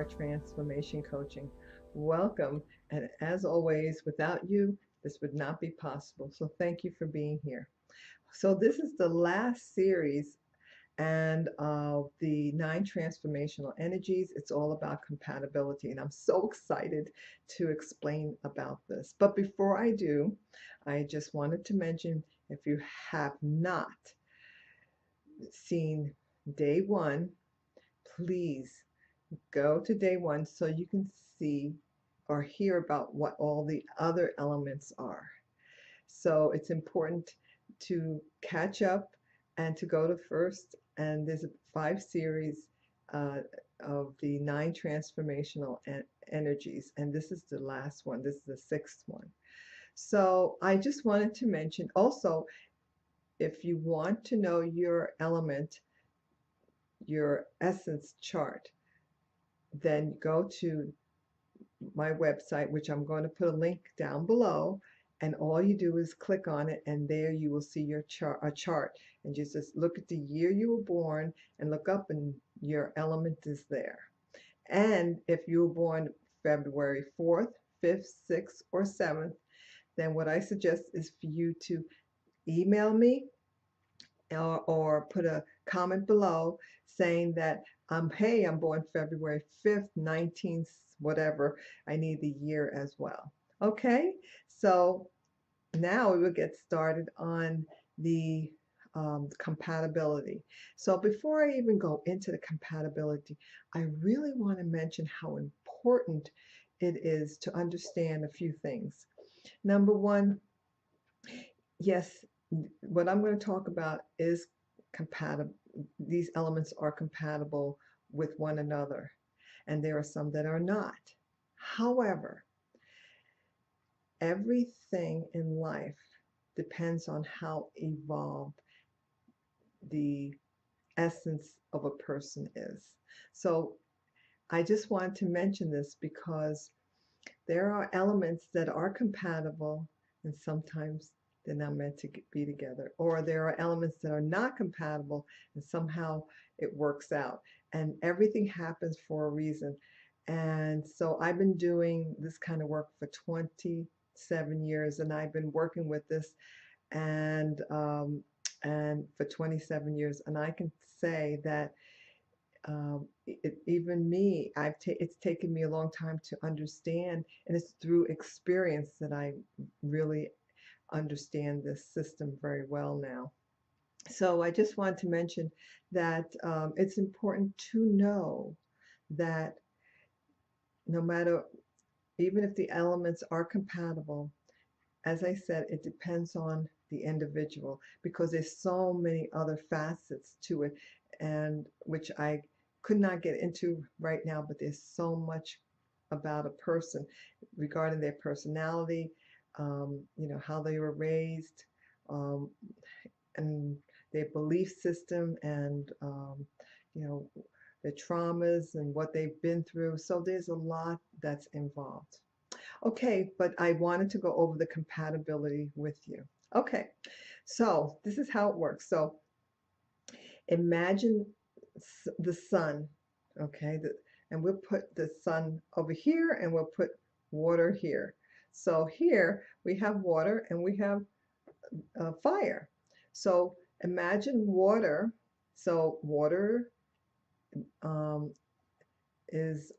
Transformation Coaching. Welcome, and as always, without you, this would not be possible. So thank you for being here. So this is the last series and of the 9 transformational energies. It's all about compatibility, and I'm so excited to explain about this. But before I do, I just wanted to mention, if you have not seen day 1, please go to day 1 so you can see or hear about what all the other elements are. So it's important to catch up and to go to first, and there's 5 series of the 9 transformational energies, and this is the last one. This is the 6th one. So I just wanted to mention also, if you want to know your element, your essence chart, then go to my website, which I'm going to put a link down below, and all you do is click on it, and there you will see your chart, and just look at the year you were born and look up, and your element is there. And if you were born February 4th, 5th, 6th, or 7th, then what I suggest is for you to email me or put a comment below saying that hey, I'm born February 5th, 19th, whatever. I need the year as well. Okay, so now we will get started on the compatibility. So before I even go into the compatibility, I really want to mention how important it is to understand a few things. Number one, yes, what I'm going to talk about is compatible. These elements are compatible with one another, and there are some that are not. However, everything in life depends on how evolved the essence of a person is. So I just wanted to mention this because there are elements that are compatible, and sometimes they're not meant to be together, or there are elements that are not compatible and somehow it works out, and everything happens for a reason. And so I've been doing this kind of work for 27 years, and I've been working with this and for 27 years, and I can say that even me, it's taken me a long time to understand, and it's through experience that I really understand this system very well now. So I just want to mention that it's important to know that no matter, even if the elements are compatible, as I said, it depends on the individual, because there's so many other facets to it, and which I could not get into right now, but there's so much about a person regarding their personality, how they were raised, and their belief system, and their traumas and what they've been through. So there's a lot that's involved. Okay, but I wanted to go over the compatibility with you. Okay, so this is how it works. So imagine the sun, okay, and we'll put the sun over here, and we'll put water here. So here we have water and we have fire. So imagine water. So water is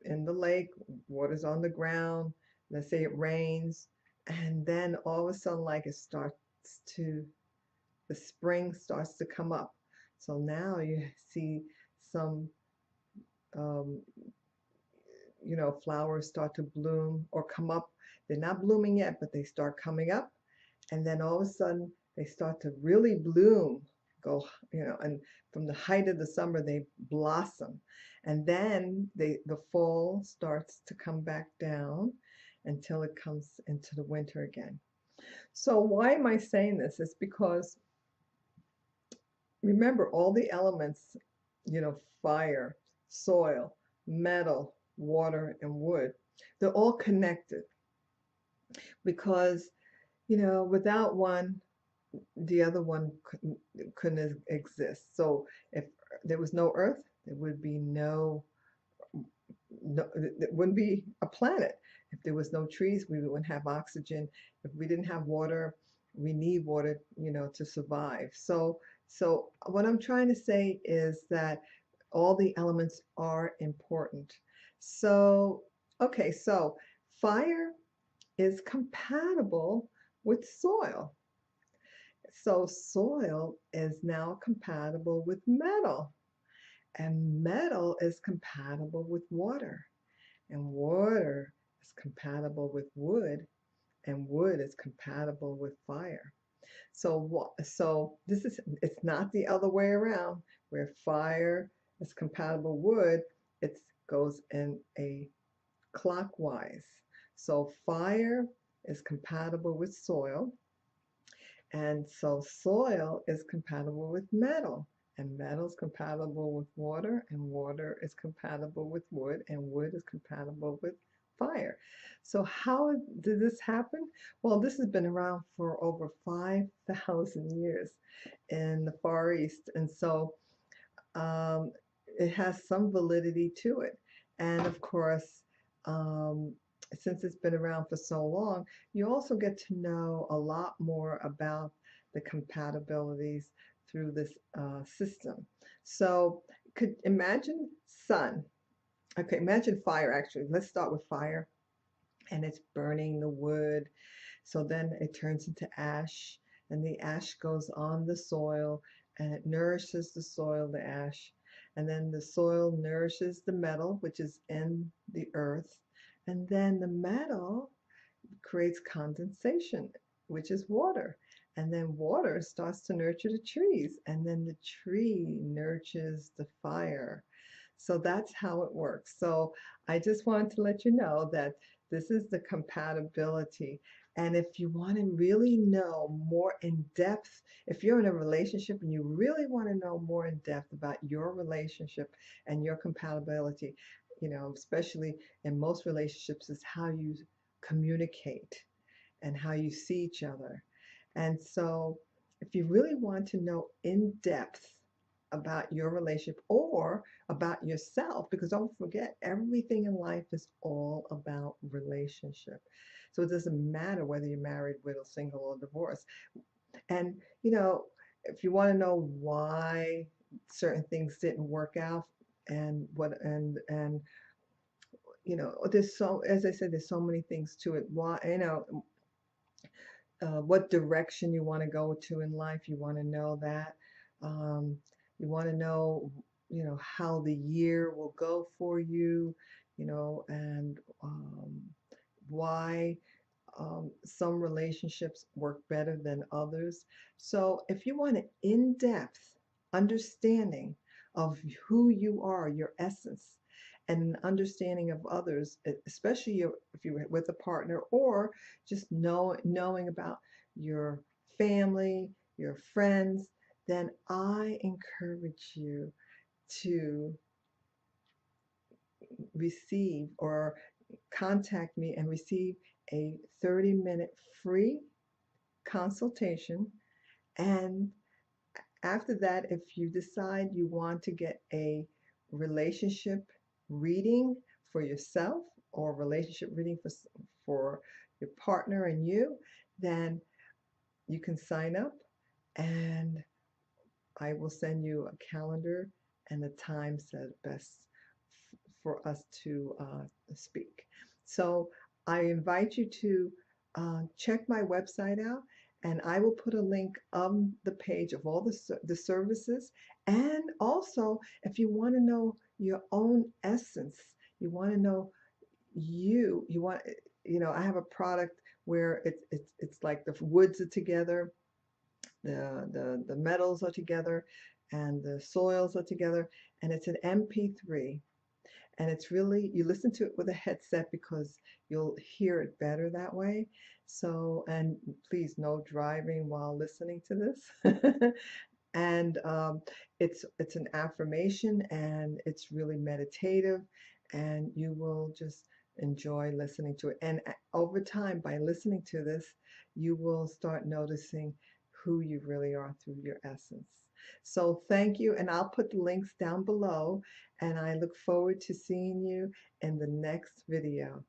in the lake, water's on the ground, let's say it rains, and then all of a sudden, like, the spring starts to come up. So now you see some flowers start to bloom or come up. They're not blooming yet, but they start coming up, and then all of a sudden they start to really bloom, and from the height of the summer they blossom, and then the fall starts to come back down until it comes into the winter again. So why am I saying this? It's because, remember, all the elements, fire, soil, metal, water, and wood, they're all connected, because without one, the other one couldn't exist. So if there was no earth, there would be no no, it wouldn't be a planet. If there was no trees, we wouldn't have oxygen. If we didn't have water, we need water, to survive. So what I'm trying to say is that all the elements are important. So, okay, so fire is compatible with soil. So soil is now compatible with metal, and metal is compatible with water, and water is compatible with wood, and wood is compatible with fire. So this is it's not the other way around where fire is compatible wood, it goes in a clockwise. So fire is compatible with soil, and so soil is compatible with metal, and metal is compatible with water, and water is compatible with wood, and wood is compatible with fire. So how did this happen? Well, this has been around for over 5,000 years in the Far East, and so um, it has some validity to it. And of course, um, since it's been around for so long, you also get to know a lot more about the compatibilities through this system. So, could imagine sun. Okay, imagine fire actually. Let's start with fire, and it's burning the wood, so then it turns into ash, and the ash goes on the soil and it nourishes the soil, the ash. And then the soil nourishes the metal, which is in the earth. And then the metal creates condensation, which is water. And then water starts to nurture the trees, and then the tree nurtures the fire. So that's how it works. So I just wanted to let you know that this is the compatibility. And if you want to really know more in depth, if you're in a relationship and you really want to know more in depth about your relationship and your compatibility, especially in most relationships, is how you communicate and how you see each other. And so, if you really want to know in depth about your relationship or about yourself, because don't forget, everything in life is all about relationship. So it doesn't matter whether you're married, widowed, single, or divorced. And, if you want to know why certain things didn't work out and what, and, there's so, as I said, there's so many things to it. Why, what direction you want to go to in life. You want to know that. Um, you want to know, how the year will go for you, and why some relationships work better than others. So if you want an in-depth understanding of who you are, your essence, and an understanding of others, especially if you're with a partner, or just knowing about your family, your friends, then I encourage you to receive or contact me and receive a 30-minute free consultation. And after that, if you decide you want to get a relationship reading for yourself or relationship reading for your partner and you, then you can sign up and I will send you a calendar and the times that are best for us to speak. So I invite you to check my website out, and I will put a link on the page of all the services. And also, if you want to know your own essence, you want to know you want, I have a product where it's like the woods are together, the metals are together, and the soils are together, and it's an MP3, and it's really, you listen to it with a headset because you'll hear it better that way. So, and please, no driving while listening to this. And it's an affirmation, and it's really meditative, and you will just enjoy listening to it. And over time, by listening to this, you will start noticing who you really are through your essence. So thank you, and I'll put the links down below, and I look forward to seeing you in the next video.